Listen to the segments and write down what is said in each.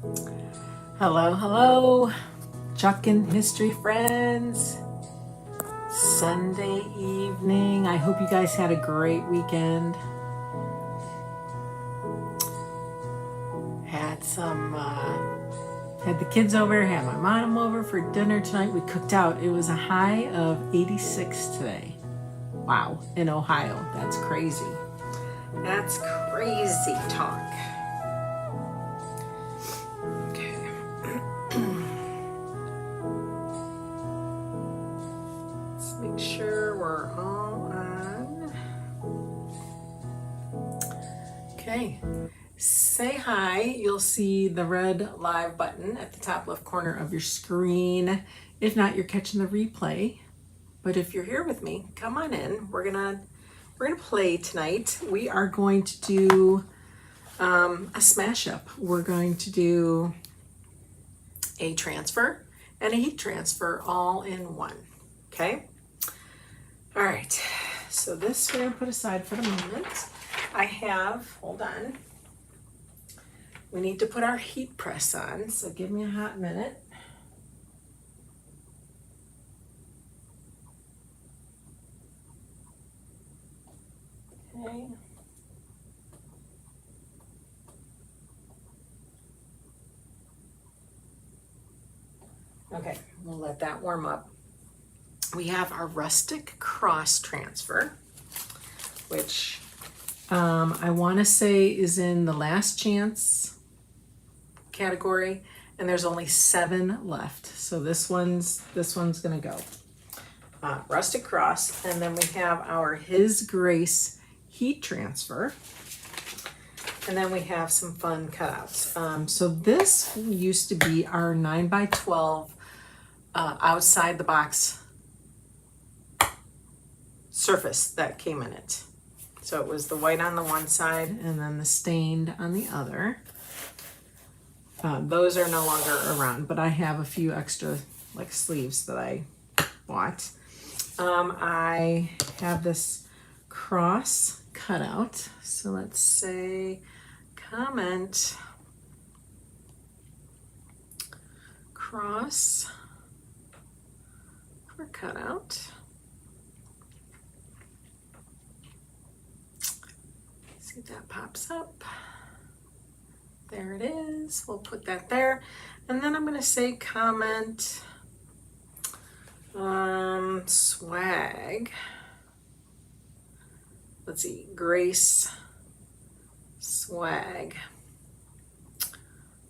Hello, hello, Chalkin History friends. Sunday evening. I hope you guys had a great weekend. Had the kids over, had my mom over for dinner tonight. We cooked out. It was a high of 86 today. Wow, in Ohio. That's crazy. That's crazy talk. Okay. Let's make sure we're all on. Okay. Say hi. You'll see the red live button at the top left corner of your screen. If not, you're catching the replay. But if you're here with me, come on in. We're gonna play tonight. We are going to do a smash up. We're going to do a transfer and a heat transfer all in one. Okay. All right. So this we're gonna put aside for the moment. I have. Hold on. We need to put our heat press on, so give me a hot minute. Okay. Okay, we'll let that warm up. We have our Rustic Cross transfer, which I want to say is in the last chance category, and there's only 7 left. So this one's gonna go. Rustic Cross, and then we have our His Grace heat transfer, and then we have some fun cutouts. So this used to be our 9x12 outside the box surface that came in it. So it was the white on the one side and then the stained on the other. Those are no longer around, but I have a few extra like sleeves that I bought. I have this cross cutout. So let's say comment cross for cutout. See if that pops up. There it is. We'll put that there. And then I'm going to say comment swag. Let's see. Grace swag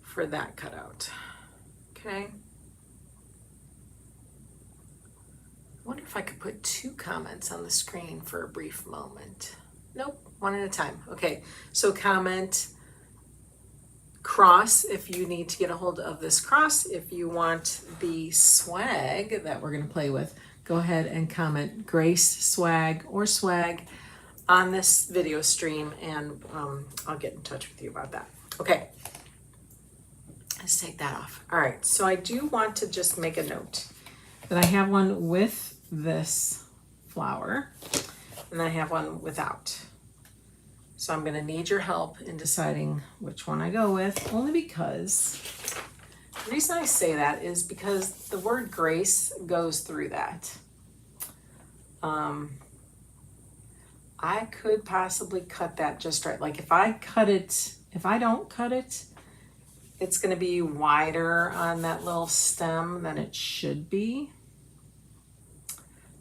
for that cutout. Okay. I wonder if I could put 2 comments on the screen for a brief moment. Nope. One at a time. Okay. So comment cross if you need to get a hold of this cross. If you want the swag that we're going to play with, go ahead and comment Grace swag or swag on this video stream, and I'll get in touch with you about that. Okay, let's take that off. All right, so I do want to just make a note that I have one with this flower and I have one without. So I'm going to need your help in deciding which one I go with, only because the reason I say that is because the word grace goes through that. I could possibly cut that just right. Like if I don't cut it, it's going to be wider on that little stem than it should be.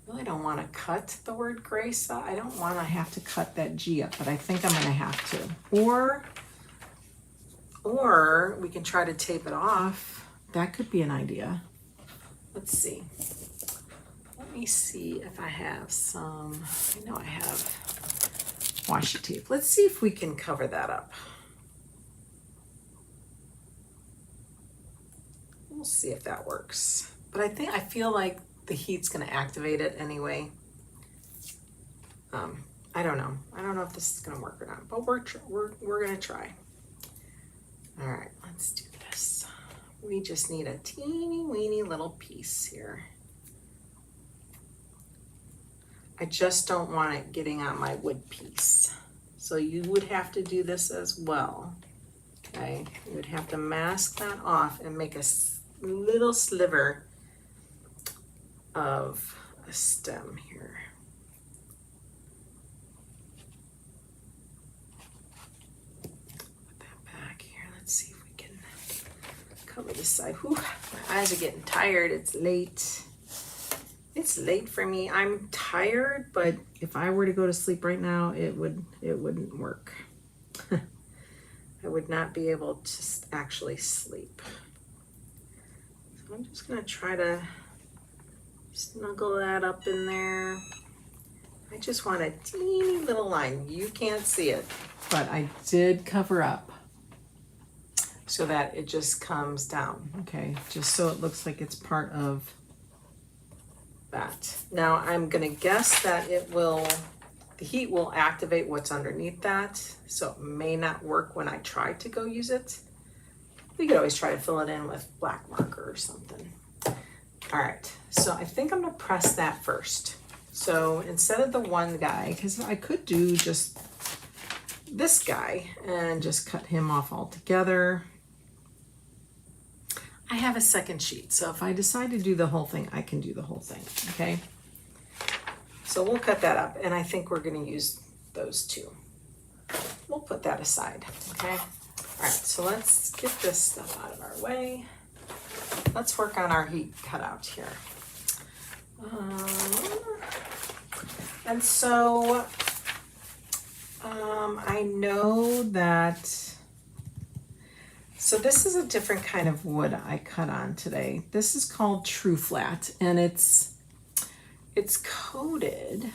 Really don't want to cut the word grace. I don't want to have to cut that G up, but I think I'm going to have to. Or we can try to tape it off. That could be an idea. Let's see. Let me see if I have some. I know I have washi tape. Let's see if we can cover that up. We'll see if that works. But I feel like the heat's going to activate it anyway. I don't know. I don't know if this is going to work or not, but we're going to try. All right, let's do this. We just need a teeny weeny little piece here. I just don't want it getting on my wood piece. So you would have to do this as well. Okay, you would have to mask that off and make a little sliver of a stem here. Put that back here. Let's see if we can cover this side. Whew, my eyes are getting tired. It's late. It's late for me. I'm tired, but if I were to go to sleep right now, it wouldn't work. I would not be able to actually sleep. So I'm just gonna try to snuggle that up in there. I just want a teeny little line. You can't see it, but I did cover up so that it just comes down, okay? Just so it looks like it's part of that. Now I'm gonna guess that the heat will activate what's underneath that, so it may not work when I try to go use it. We could always try to fill it in with black marker or something. All right, so I think I'm gonna press that first. So instead of the one guy, because I could do just this guy and just cut him off altogether. I have a second sheet, so if I decide to do the whole thing, I can do the whole thing, okay? So we'll cut that up, and I think we're gonna use those two. We'll put that aside, okay? All right, so let's get this stuff out of our way. Let's work on our heat cutout here. And so I know that, so this is a different kind of wood I cut on today. This is called True Flat, and it's coated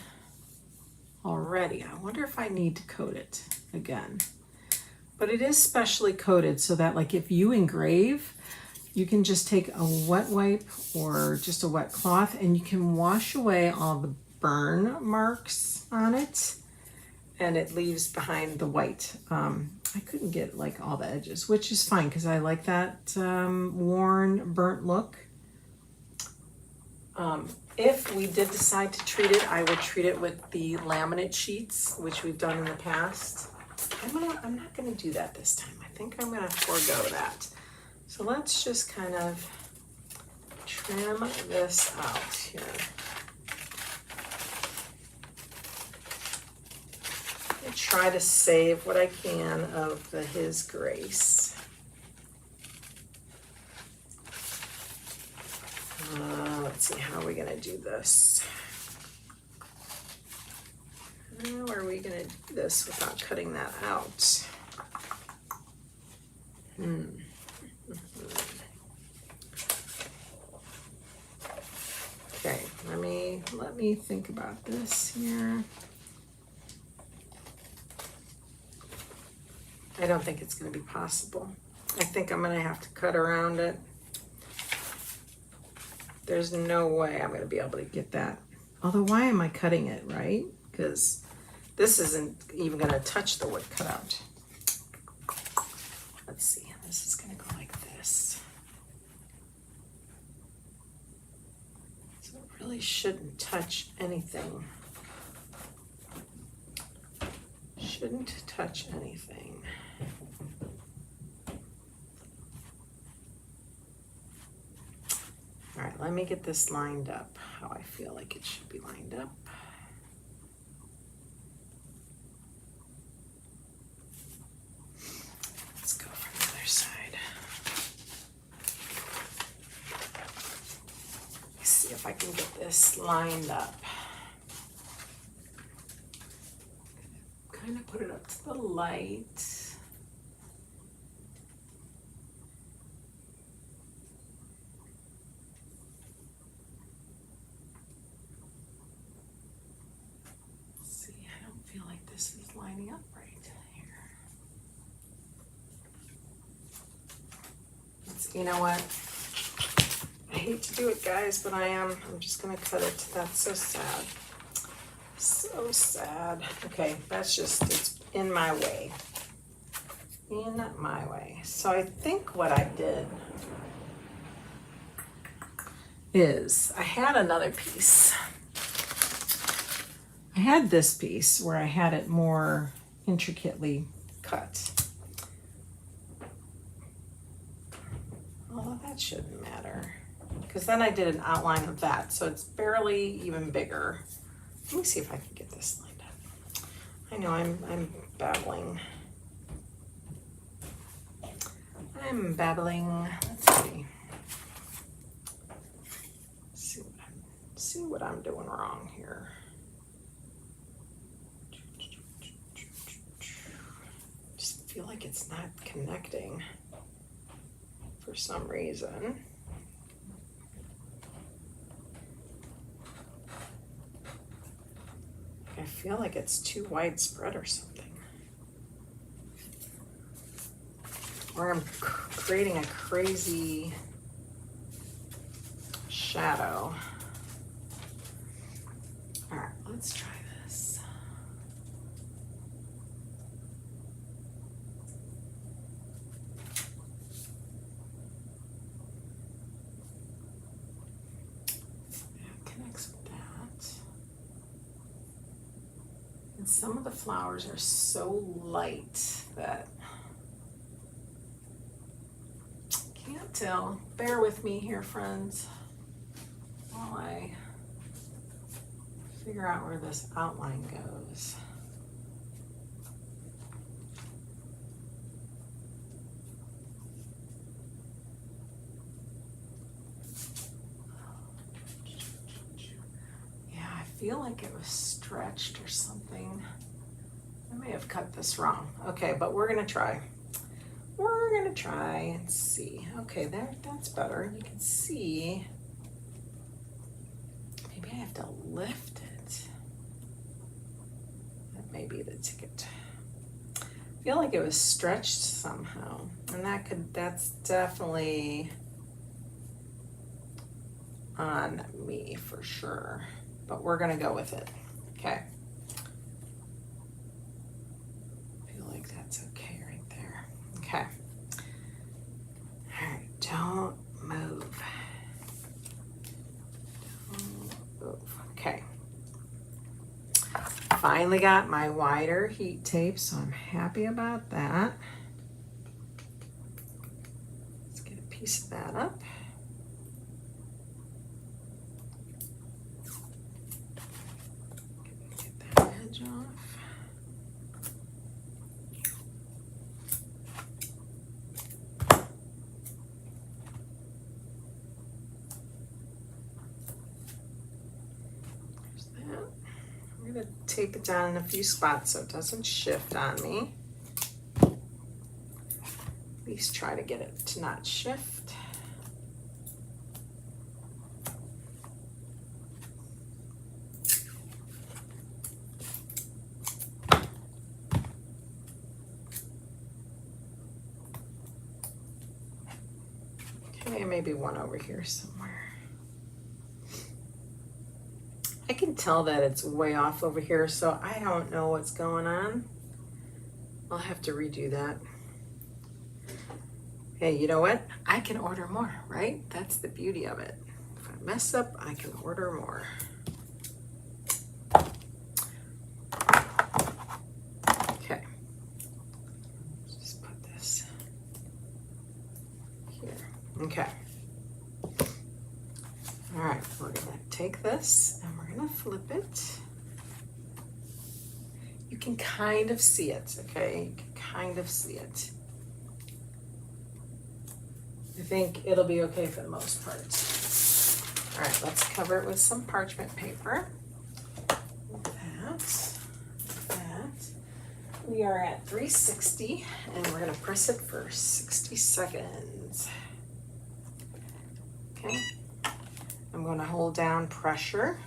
already. I wonder if I need to coat it again. But it is specially coated so that, like, if you engrave, you can just take a wet wipe or just a wet cloth and you can wash away all the burn marks on it, and it leaves behind the white. I couldn't get like all the edges, which is fine because I like that worn, burnt look. If we did decide to treat it, I would treat it with the laminate sheets, which we've done in the past. I'm not gonna do that this time. I think I'm gonna forego that. So let's just kind of trim this out here. I try to save what I can of His Grace. Let's see, how are we gonna do this? How are we gonna do this without cutting that out? Okay, let me think about this here. I don't think it's going to be possible. I think I'm going to have to cut around it. There's no way I'm going to be able to get that. Although, why am I cutting it, right? Because this isn't even going to touch the wood cutout. Let's see. This is going to go like this. So it really shouldn't touch anything. Shouldn't touch anything. All right, let me get this lined up how I feel like it should be lined up. Let's go from the other side. Let's see if I can get this lined up. Kind of put it up to the light. This is lining up right here. You know what? I hate to do it, guys, but I'm just gonna cut it. That's so sad. So sad. Okay, that's just, it's in my way. In my way. So I think what I did is I had another piece. I had this piece where I had it more intricately cut. that shouldn't matter. Because then I did an outline of that, so it's barely even bigger. Let me see if I can get this lined up. I know I'm babbling. I'm babbling. Let's see. See what I'm doing wrong here. Just feel like it's not connecting for some reason. I feel like it's too widespread or something. Or I'm creating a crazy shadow. All right, let's try this. That connects with that. And some of the flowers are so light that can't tell. Bear with me here, friends, while I figure out where this outline goes. Yeah, I feel like it was stretched or something. I may have cut this wrong. Okay, but we're gonna try. We're gonna try and see. Okay, that's better. You can see. Maybe I have to lift it. That may be the ticket. I feel like it was stretched somehow. And that's definitely on me for sure. But we're gonna go with it. Okay. I feel like that's okay right there. Okay. All right, don't move. Don't move. Okay. Finally got my wider heat tape, so I'm happy about that. Let's get a piece of that up. Get that edge off. Tape it down in a few spots so it doesn't shift on me. At least try to get it to not shift. Okay, maybe one over here somewhere. I can tell that it's way off over here, so I don't know what's going on. I'll have to redo that. Hey, you know what? I can order more, right? That's the beauty of it. If I mess up, I can order more. Okay. Just put this here. Okay. All right, we're gonna take this and we're gonna flip it. You can kind of see it, okay? You can kind of see it. I think it'll be okay for the most part. All right, let's cover it with some parchment paper. That. We are at 360 and we're gonna press it for 60 seconds. Okay. I'm going to hold down pressure.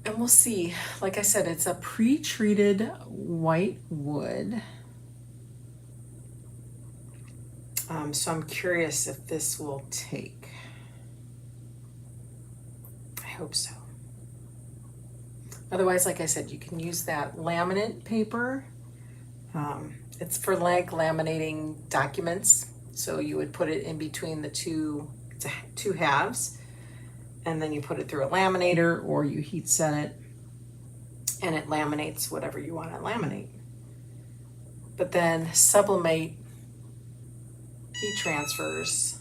And we'll see. Like I said, it's a pre-treated white wood. So I'm curious if this will take. I hope so. Otherwise, like I said, you can use that laminate paper. It's for like laminating documents. So you would put it in between the two halves, and then you put it through a laminator or you heat set it and it laminates whatever you want to laminate. But then sublimate heat transfers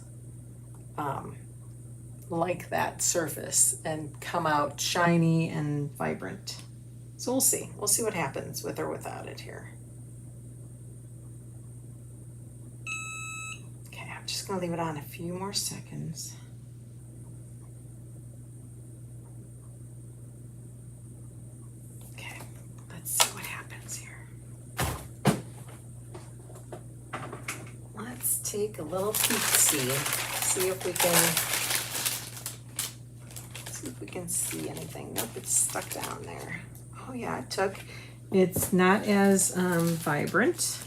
like that surface and come out shiny and vibrant. So we'll see. We'll see what happens with or without it here. Okay, I'm just gonna leave it on a few more seconds. Okay, let's see what happens here. Let's take a little peek, see if we can see anything. Nope, it's stuck down there. Oh yeah, it's not as vibrant,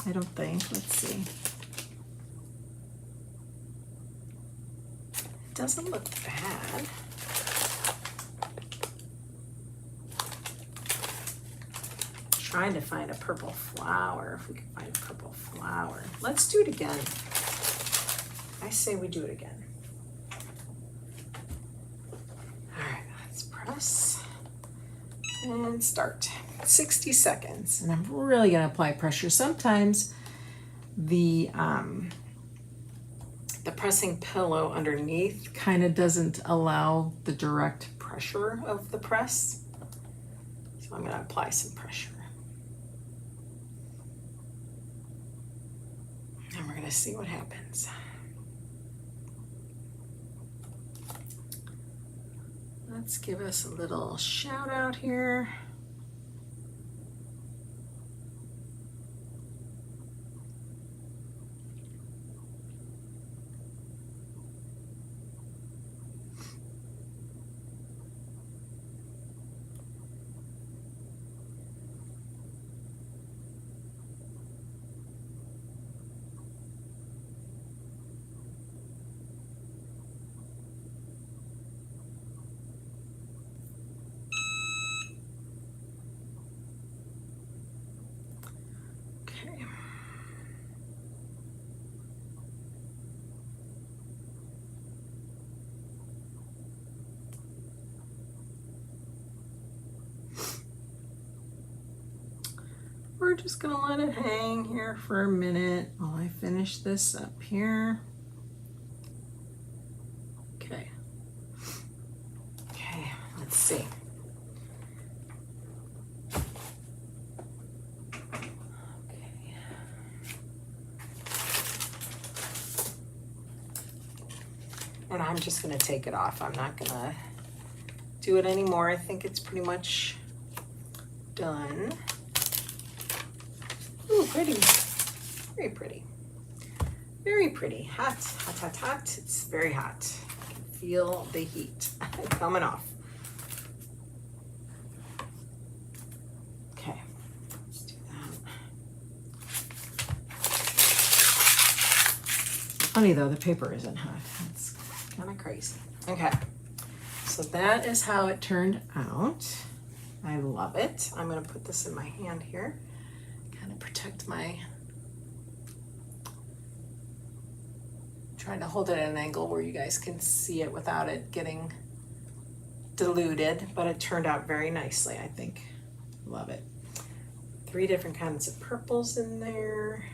I don't think. Let's see. It doesn't look bad. Trying to find a purple flower, if we can find a purple flower. Let's do it again. I say we do it again. All right, let's press and start. 60 seconds, and I'm really gonna apply pressure. Sometimes the pressing pillow underneath kind of doesn't allow the direct pressure of the press. So I'm gonna apply some pressure. And we're gonna see what happens. Let's give us a little shout out here. We're just gonna let it hang here for a minute while I finish this up here. Okay. Okay, let's see. Okay. And I'm just gonna take it off. I'm not gonna do it anymore. I think it's pretty much done. Ooh, pretty. Very pretty. Very pretty. Hot, hot, hot, hot. It's very hot. I can feel the heat coming off. Okay, let's do that. Funny though, the paper isn't hot. It's kind of crazy. Okay, so that is how it turned out. I love it. I'm gonna put this in my hand here. Protect my, trying to hold it at an angle where you guys can see it without it getting diluted, but it turned out very nicely, I think. Love it. 3 different kinds of purples in there.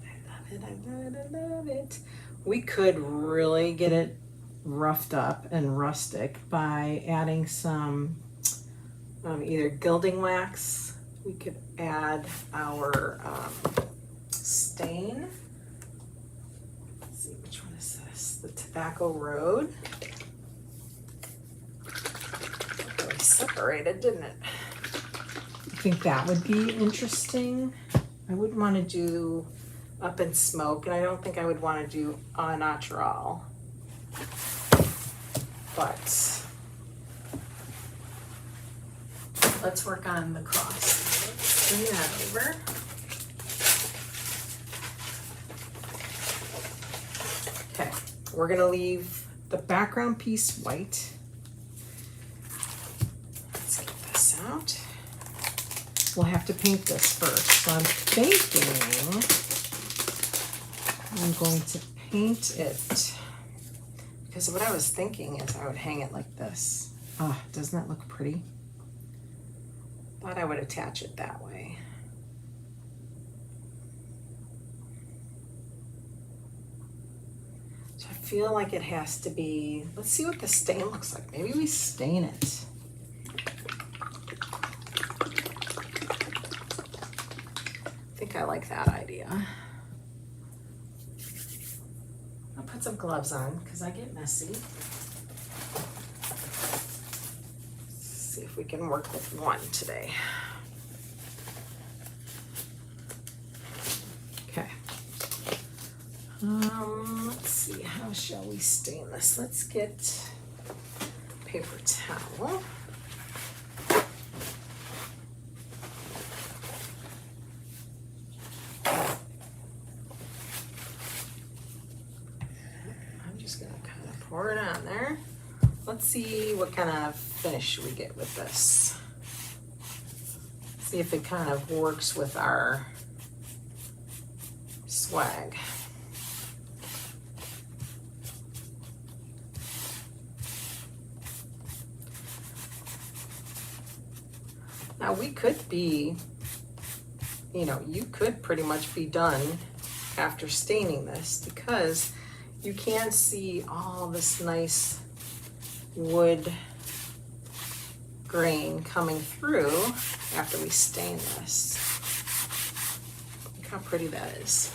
I love it, I love it, I love it. We could really get it roughed up and rustic by adding some either gilding wax. We could add our stain. Let's see, which one is this? The Tobacco Road. Really separated, didn't it? I think that would be interesting. I wouldn't want to do Up in Smoke, and I don't think I would want to do Au Natural. But let's work on the cross. Let's bring that over. Okay, we're gonna leave the background piece white. Let's get this out. We'll have to paint this first. So I'm thinking I'm going to paint it, because what I was thinking is I would hang it like this. Oh, doesn't that look pretty? Thought I would attach it that way. feel like it has to be, let's see what the stain looks like. Maybe we stain it. I think I like that idea. I'll put some gloves on because I get messy. Let's see if we can work with one today. Okay. Let's see, how shall we stain this? Let's get paper towel. I'm just gonna kind of pour it on there. Let's see what kind of finish we get with this. See if it kind of works with our swag. Now we could be, you know, you could pretty much be done after staining this because you can see all this nice wood grain coming through after we stain this. Look how pretty that is.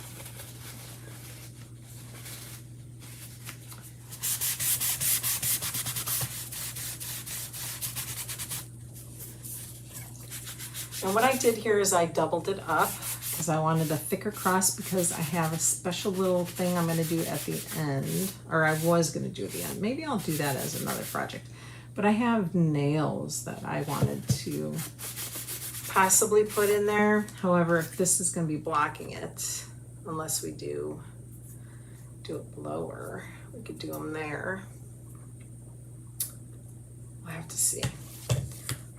And what I did here is I doubled it up because I wanted a thicker cross because I have a special little thing I'm going to do at the end, or I was going to do at the end. Maybe I'll do that as another project. But I have nails that I wanted to possibly put in there. However, if this is going to be blocking it, unless we do it lower, we could do them there. We'll have to see.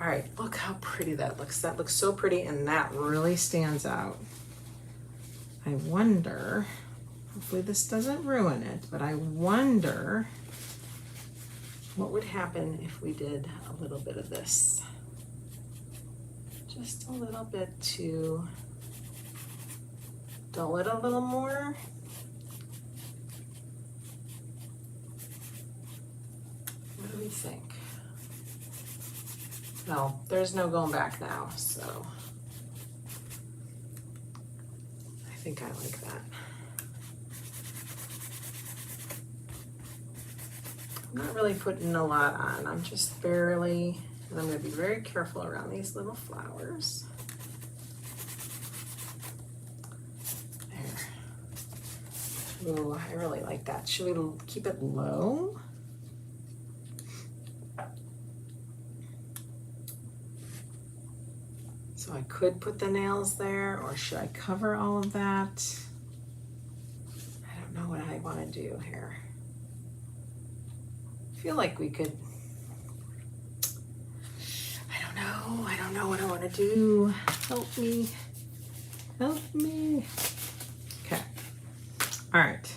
All right, look how pretty that looks. That looks so pretty, and that really stands out. I wonder, hopefully this doesn't ruin it, but I wonder what would happen if we did a little bit of this. Just a little bit to dull it a little more. What do we think? No, there's no going back now, so I think I like that. I'm not really putting a lot on. I'm just barely, and I'm going to be very careful around these little flowers. There. Ooh, I really like that. Should we keep it low? So I could put the nails there, or should I cover all of that? I don't know what I want to do here. I feel like we could, I don't know what I want to do. Help me, help me. Okay, all right.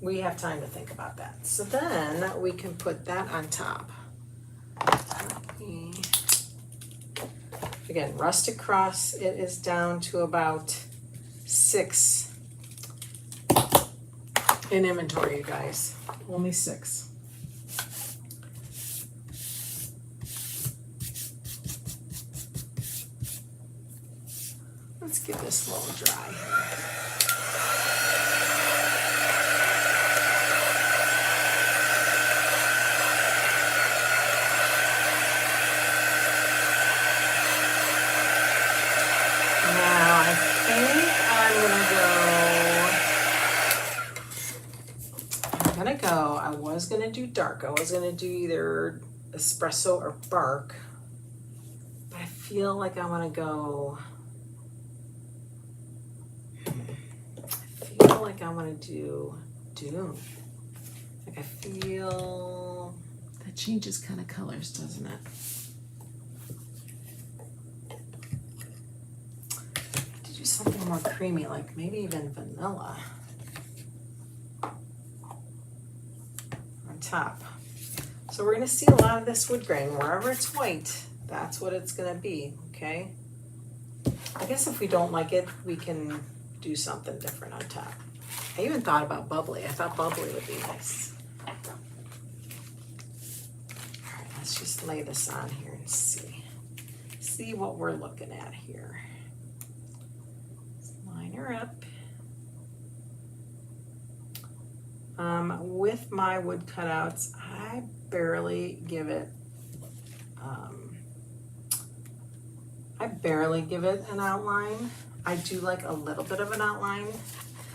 We have time to think about that. So then we can put that on top. Again, Rustic Cross, it is down to about 6 in inventory, you guys. Only 6. Let's give this a little dry. I was gonna do dark. I was gonna do either espresso or bark, but I feel like I want to go. I feel like I want to do Dune. Like I feel that changes kind of colors, doesn't it? To do something more creamy, like maybe even vanilla. Top. So we're going to see a lot of this wood grain. Wherever it's white, that's what it's going to be, okay? I guess if we don't like it, we can do something different on top. I even thought about bubbly. I thought bubbly would be nice. All right, let's just lay this on here and see what we're looking at here. Let's line her up. With my wood cutouts, I barely give it an outline. I do like a little bit of an outline.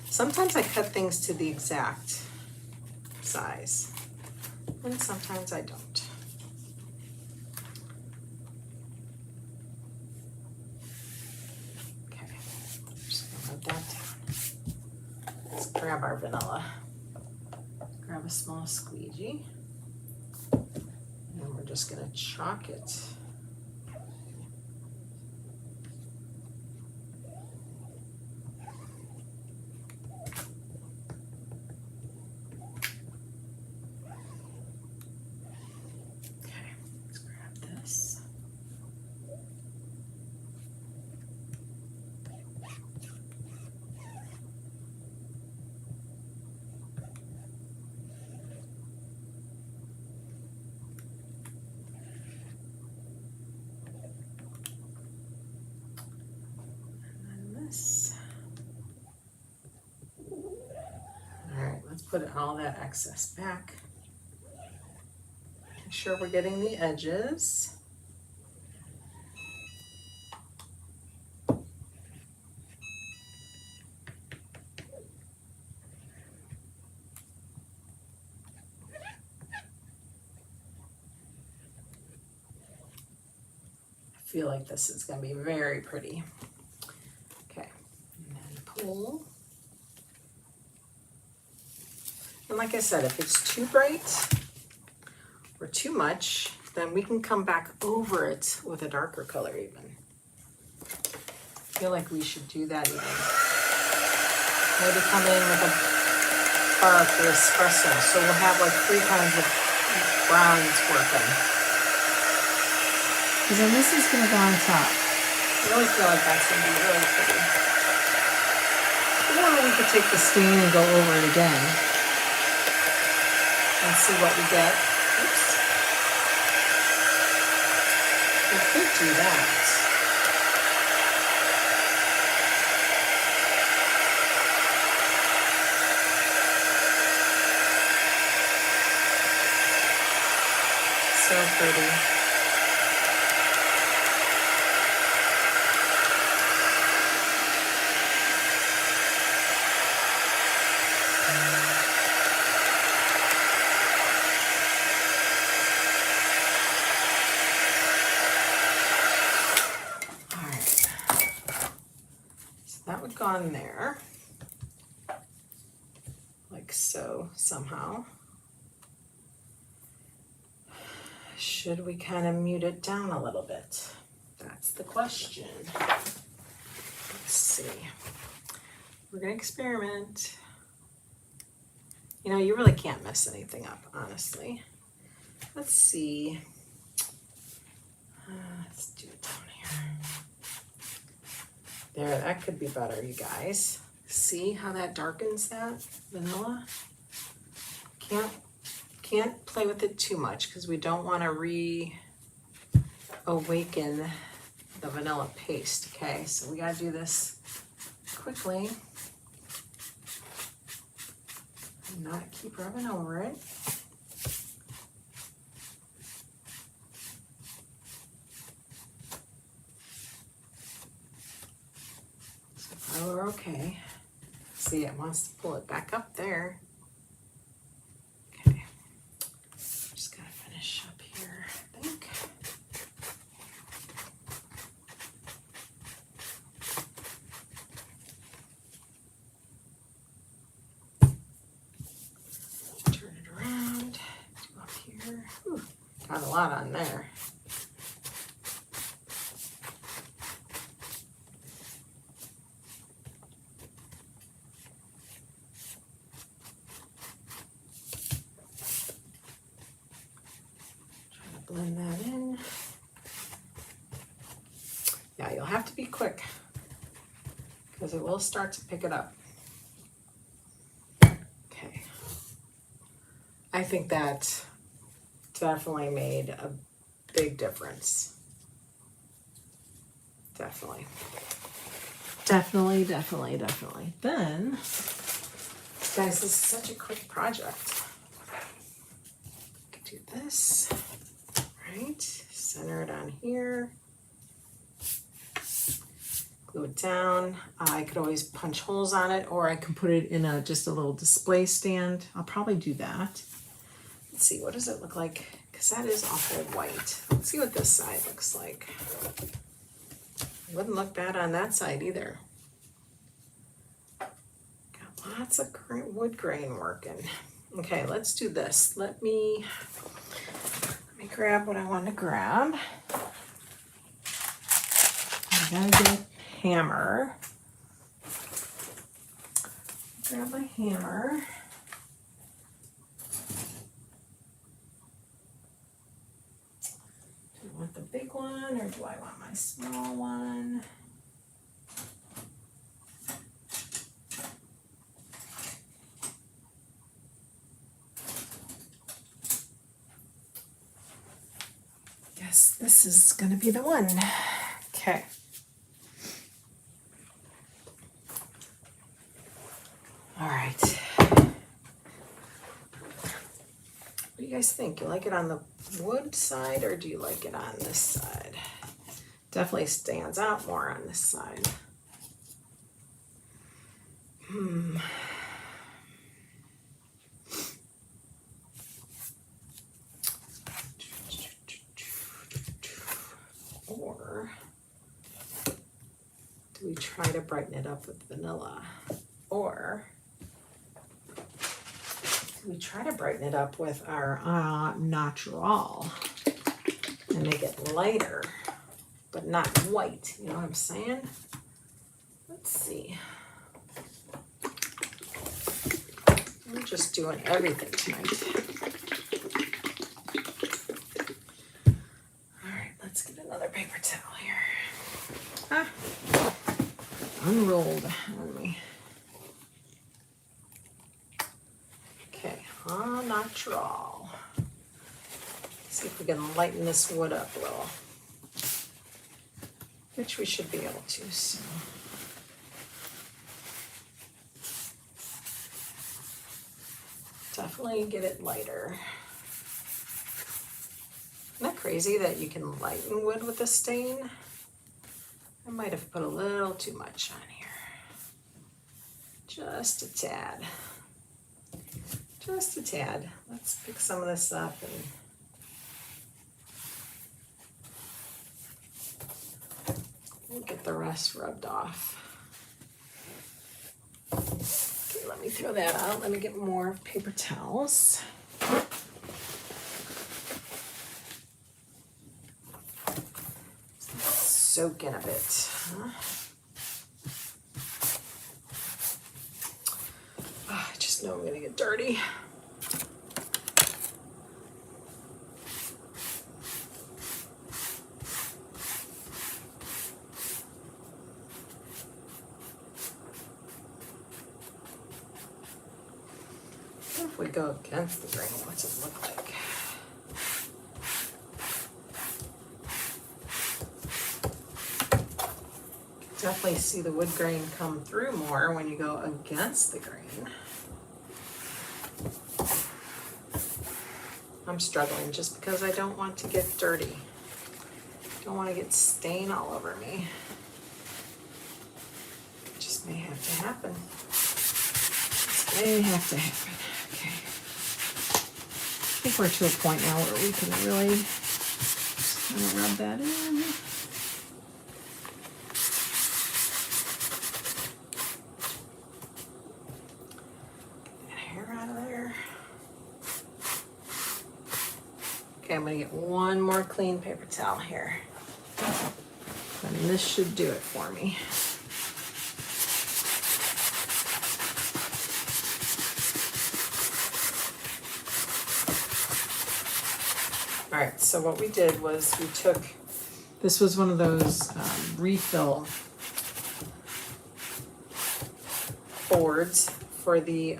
Sometimes I cut things to the exact size, and sometimes I don't. Okay, I'm just gonna let that down. Let's grab our vanilla. Grab a small squeegee, and then we're just gonna chalk it. Put all that excess back. Make sure we're getting the edges. I feel like this is going to be very pretty. Okay, and then pull. And like I said, if it's too bright or too much, then we can come back over it with a darker color even. I feel like we should do that even. Maybe come in with a bar for espresso. So we'll have like 3 kinds of browns working. Because then this is going to go on top. I really feel like that's going to be really pretty. Or we could take the stain and go over it again. And see what we get. Oops. We could do that. So pretty. On there like so somehow. Should we kind of mute it down a little bit? That's the question. Let's see. We're gonna experiment. You know, you really can't mess anything up, honestly. Let's see. Let's do it down here. There, that could be better, you guys. See how that darkens that vanilla? Can't play with it too much because we don't want to reawaken the vanilla paste, okay? So we gotta do this quickly and not keep rubbing over it. Oh, we're okay. See, it wants to pull it back up there. Okay. Just gotta finish up here, I think. Turn it around. Do up here. Ooh, got a lot on there. Blend that in. Yeah, you'll have to be quick because it will start to pick it up. I think that definitely made a big difference. Definitely. Definitely, definitely, definitely. Then, guys, this is such a quick project. I could do this, right? Center it on here. Glue it down. I could always punch holes on it, or I can put it in just a little display stand. I'll probably do that. Let's see, what does it look like? Because that is awful white. Let's see what this side looks like. Wouldn't look bad on that side either. Got lots of wood grain working. Okay, let's do this. Let me grab what I want to grab. I gotta get a hammer. Grab my hammer. Do I want the big one or do I want my small one? Yes, this is gonna be the one. Okay. All right. What do you guys think? You like it on the wood side or do you like it on this side? Definitely stands out more on this side. Or do we try to brighten it up with vanilla? Or do we try to brighten it up with our natural and make it lighter, but not white? You know what I'm saying? Let's see. I'm just doing everything tonight. All right, let's get another paper towel here. Ah, unrolled on me. Okay, au natural. See if we can lighten this wood up a little, which we should be able to. So. Definitely get it lighter. Isn't that crazy that you can lighten wood with a stain? I might have put a little too much on here. Just a tad. Just a tad. Let's pick some of this up and we'll get the rest rubbed off. Okay, let me throw that out. Let me get more paper towels. Soak in a bit. Oh, I just know I'm gonna get dirty. What if we go against the grain? What's it look like? Definitely see the wood grain come through more when you go against the grain. I'm struggling just because I don't want to get dirty. Don't want to get stain all over me. It just may have to happen. It may have to happen. Okay. I think we're to a point now where we can really just kind of rub that in. Okay, I'm gonna get one more clean paper towel here. And this should do it for me. All right, so what we did was we took, this was one of those refill boards for the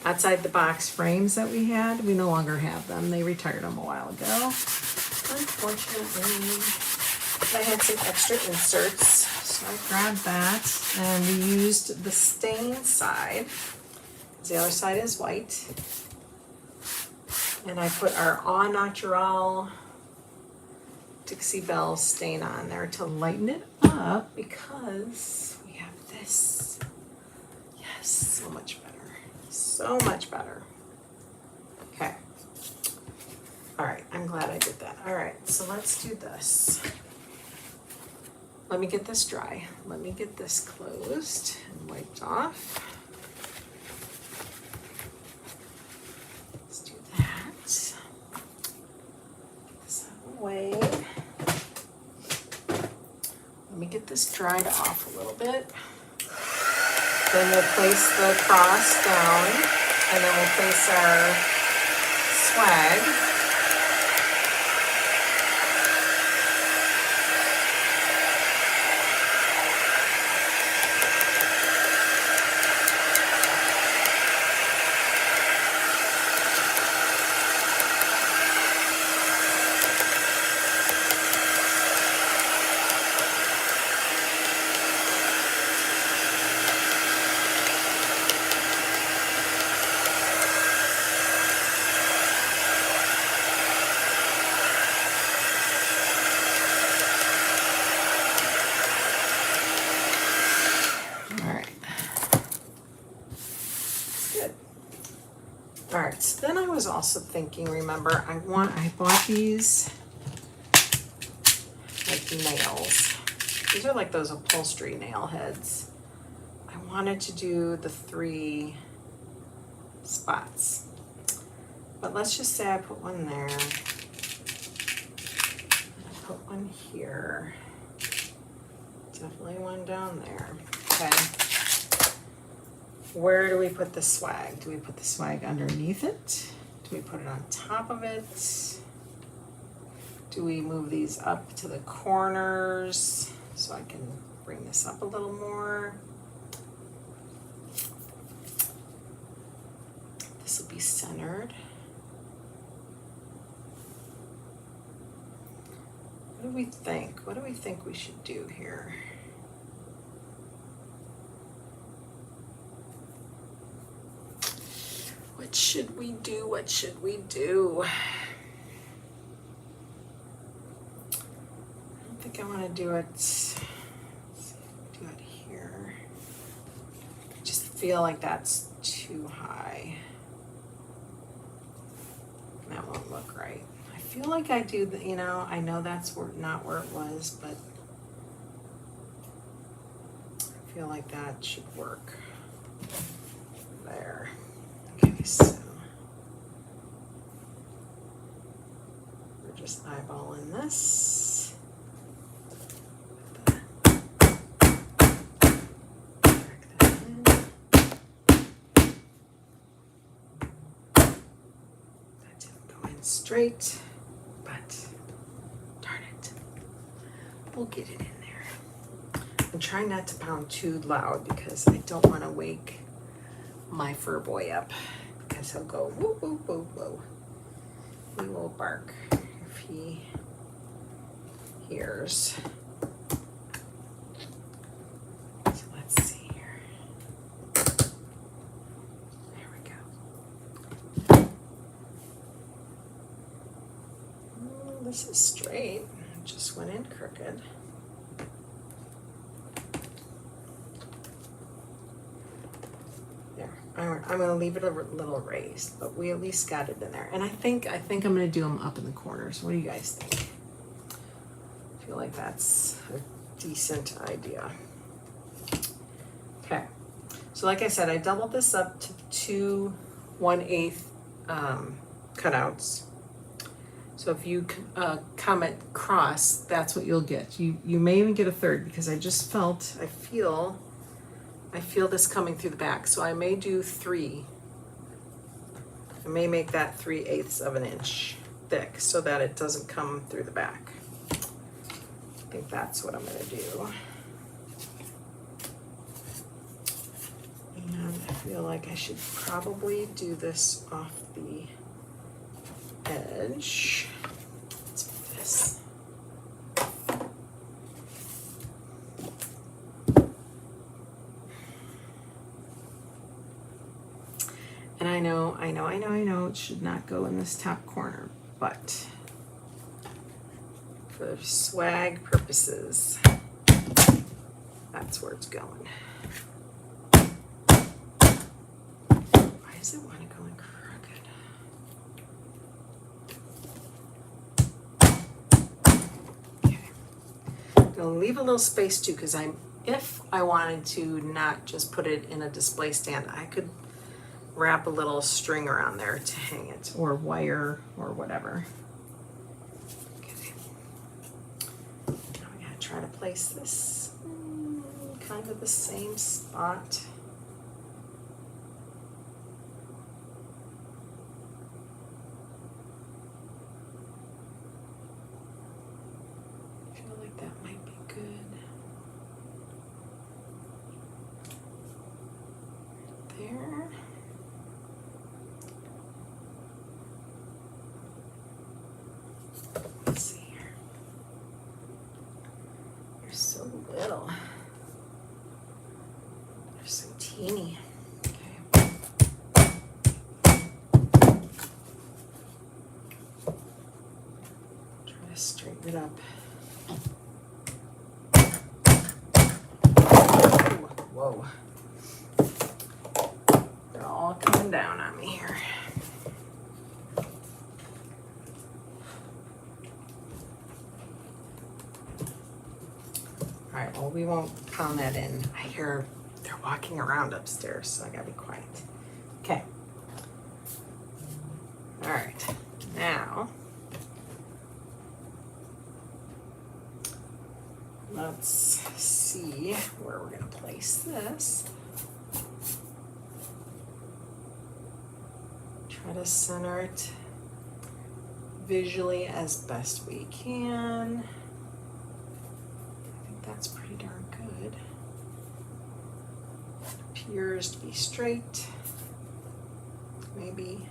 outside the box frames that we had. We no longer have them. They retired them a while ago. Unfortunately, I had some extra inserts, so I grabbed that, and we used the stain side, because the other side is white. And I put our Au Natural Dixie Belle stain on there to lighten it up, because we have this. Yes, so much better. So much better. Okay. All right, I'm glad I did that. All right, so let's do this. Let me get this dry. Let me get this closed and wiped off. Let's do that. Get this out of the way. Let me get this dried off a little bit. Then we'll place the cross down, and then we'll place our swag. Alright, so then I was also thinking, remember, I bought these like nails. These are like those upholstery nail heads. I wanted to do the 3 spots. But let's just say I put one there. And I put one here. Definitely one down there. Okay. Where do we put the swag? Do we put the swag underneath it? Do we put it on top of it? Do we move these up to the corners so I can bring this up a little more? This will be centered. What do we think? What do we think we should do here? What should we do? What should we do? I don't think I want to do it. Let's see, do it here. I just feel like that's too high. That won't look right. I feel like I do the, I know that's not where it was, but I feel like that should work. There. Okay, so we're just eyeballing this. That didn't go in straight, but darn it, we'll get it in there. I'm trying not to pound too loud because I don't want to wake my fur boy up, because he'll go woo woo woo woo. He will bark if he hears. So let's see here. There we go. This is straight. It just went in crooked. I'm going to leave it a little raised, but we at least got it in there. And I think I'm going to do them up in the corners. What do you guys think? I feel like that's a decent idea. Okay. So like I said, I doubled this up to 2 1/8 cutouts. So if you comment cross, that's what you'll get. You may even get a third, because I just felt, I feel this coming through the back, so I may do 3. I may make that 3/8 of an inch thick so that it doesn't come through the back. I think that's what I'm gonna do. And I feel like I should probably do this off the edge. Let's do this. And I know it should not go in this top corner, but for swag purposes, that's where it's going. Why does it want to go in crooked? Okay. I'm gonna leave a little space too, because if I wanted to not just put it in a display stand, I could wrap a little string around there to hang it, or wire, or whatever. Okay. Now we gotta try to place this kind of the same spot. I feel like that might be good. There. Let's see here. They're so little. They're so teeny. Okay. Try to straighten it up. Whoa. They're all coming down on me here. All right, well, we won't pound that in. I hear they're walking around upstairs, so I gotta be quiet. Okay. All right, now let's see where we're gonna place this. Try to center it visually as best we can. That's pretty darn good. It appears to be straight, maybe.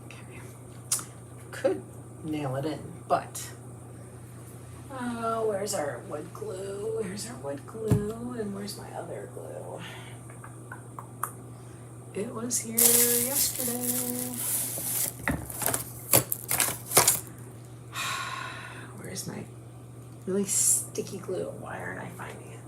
Okay, could nail it in, but where's our wood glue? Where's our wood glue? And where's my other glue? It was here yesterday. Where's my really sticky glue? Why aren't I finding it?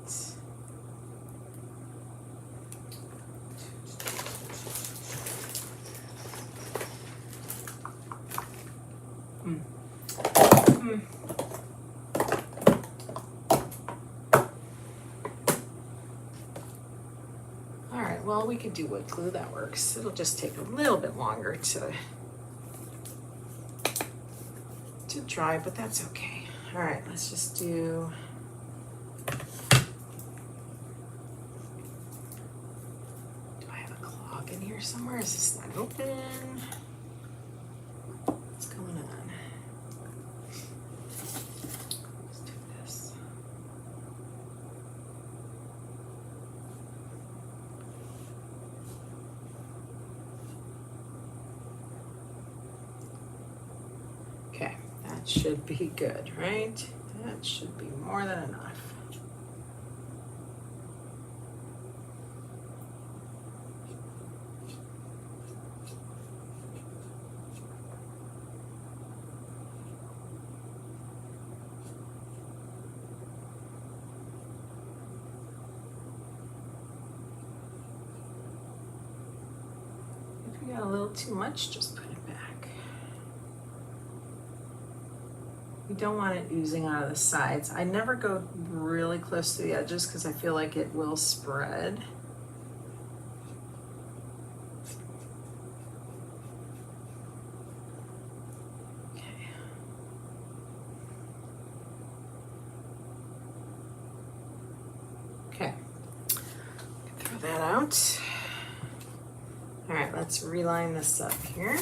Well, we could do wood glue, that works. It'll just take a little bit longer to dry, but that's okay. All right, let's just do, do I have a clog in here somewhere? Is this not open? What's going on? Let's do this. Okay, that should be good, right? That should be more than enough. If you got a little too much, just put it back. You don't want it oozing out of the sides. I never go really close to the edges because I feel like it will spread. Okay. Okay. Throw that out. All right, let's reline this up here.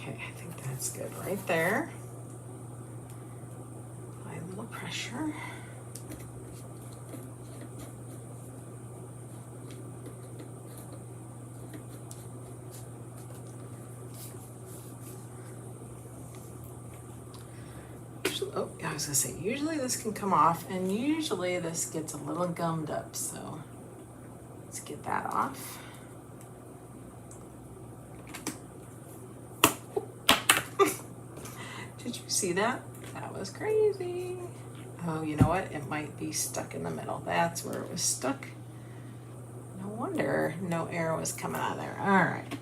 Okay, I think that's good right there. Apply a little pressure. Oh, I was gonna say, usually this can come off, and usually this gets a little gummed up, so let's get that off. Did you see that? That was crazy. Oh, you know what? It might be stuck in the middle. That's where it was stuck. No wonder no air was coming out of there. All right,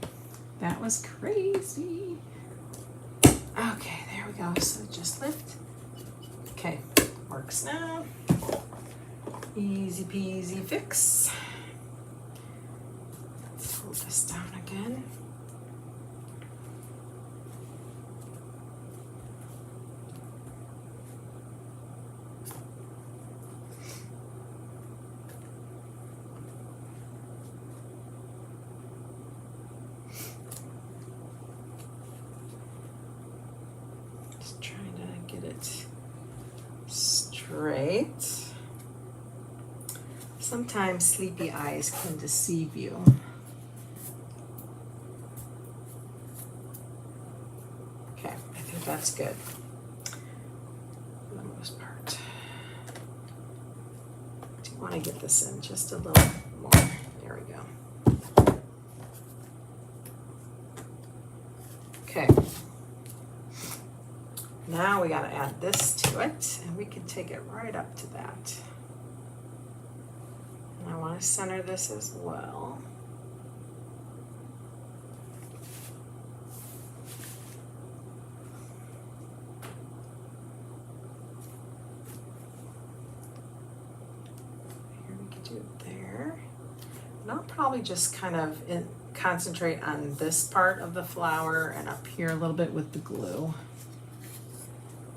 that was crazy. Okay, there we go. So just lift. Okay, works now. Easy peasy fix. Let's hold this down again. Just trying to get it straight. Sometimes sleepy eyes can deceive you. Okay, I think that's good. For the most part. Do you want to get this in just a little more? There we go. Okay. Now we got to add this to it, and we can take it right up to that. And I want to center this as well. Here we can do it there. And I'll probably just kind of concentrate on this part of the flower and up here a little bit with the glue.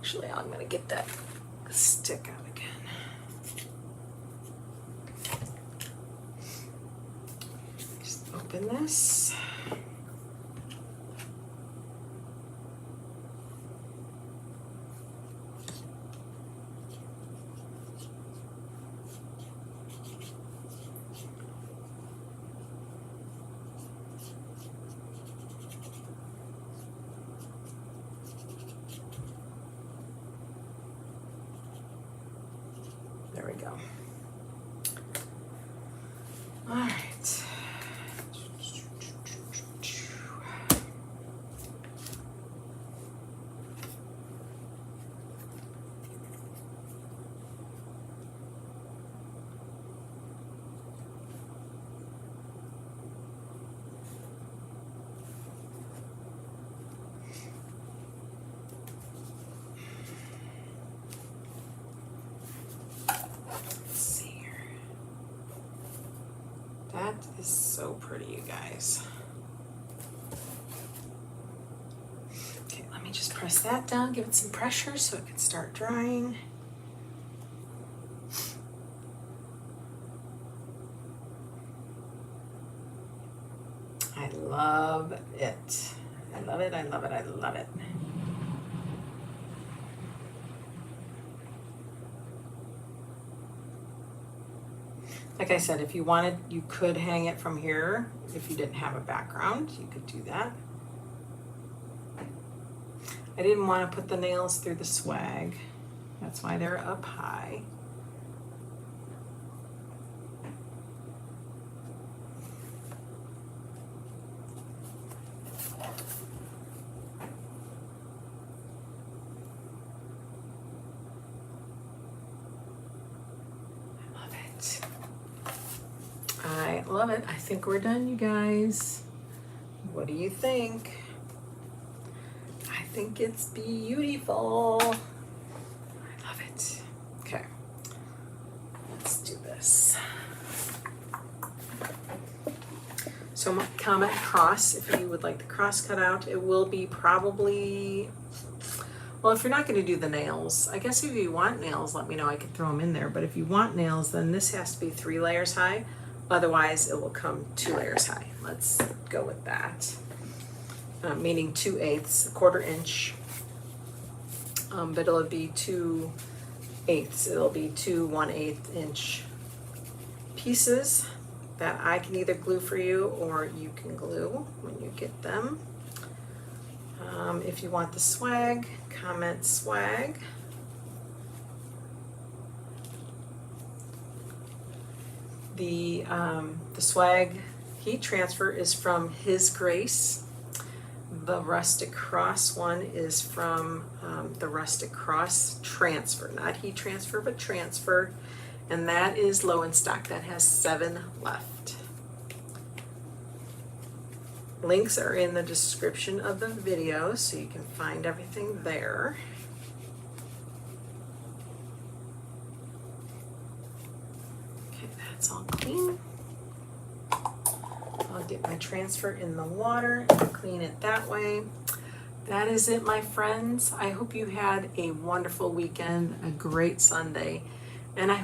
Actually, I'm going to get that stick out again. Just open this. There we go. All right. That is so pretty, you guys. Okay, let me just press that down, give it some pressure so it can start drying. I love it. I love it, I love it, I love it. Like I said, if you wanted, you could hang it from here. If you didn't have a background, you could do that. I didn't want to put the nails through the swag. That's why they're up high. I love it. I think we're done, you guys. What do you think? I think it's beautiful. I love it. Okay, let's do this. So comment cross if you would like the cross cut out. It will be probably, well, if you're not going to do the nails, I guess if you want nails, let me know. I could throw them in there. But if you want nails, then this has to be 3 layers high. Otherwise, it will come 2 layers high. Let's go with that. meaning 2/8, 1/4 inch. But it'll be 2/8. It'll be 2 1/8 inch pieces that I can either glue for you or you can glue when you get them. If you want the swag, comment swag. The swag heat transfer is from His Grace. The Rustic Cross one is from the Rustic Cross transfer, not heat transfer, but transfer. And that is low in stock. That has 7 left. Links are in the description of the video, so you can find everything there. Okay, that's all clean. I'll get my transfer in the water and clean it that way. That is it, my friends. I hope you had a wonderful weekend, a great Sunday, and I hope